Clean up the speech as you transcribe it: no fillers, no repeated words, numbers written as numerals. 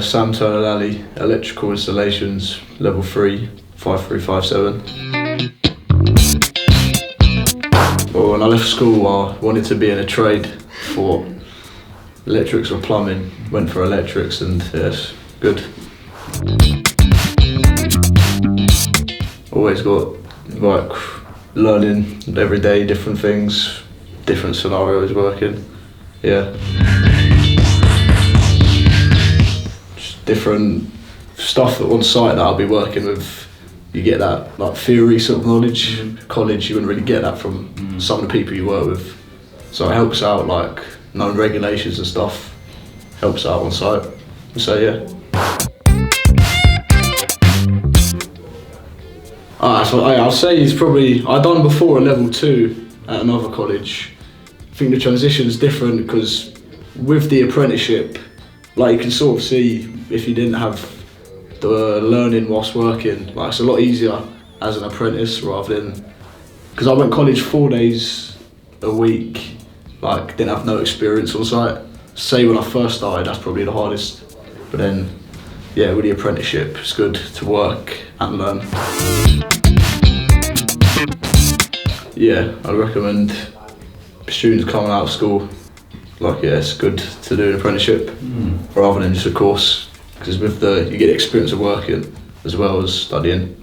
Sam Turner Alley, Electrical Installations, Level 3, 5357. Well, when I left school, I wanted to be in a trade for electrics or plumbing. Went for electrics, and yes, good. Always got like learning every day, different things, different scenarios working. Yeah. Just different stuff on site that I'll be working with. You get that like theory sort of knowledge. College, you wouldn't really get that from some of the people you work with. So it helps out, like knowing regulations and stuff. Helps out on site. So yeah. So I'll say he's probably, I done before a level 2 at another college. I think the transition's different because with the apprenticeship, like you can sort of see if you didn't have the learning whilst working, like it's a lot easier as an apprentice rather than, because I went college 4 days a week, like didn't have no experience on site. Say when I first started, that's probably the hardest. But then, yeah, with the apprenticeship, it's good to work and learn. Yeah, I recommend students coming out of school, like yeah, it's good to do an apprenticeship rather than just a course, because with you get experience of working as well as studying.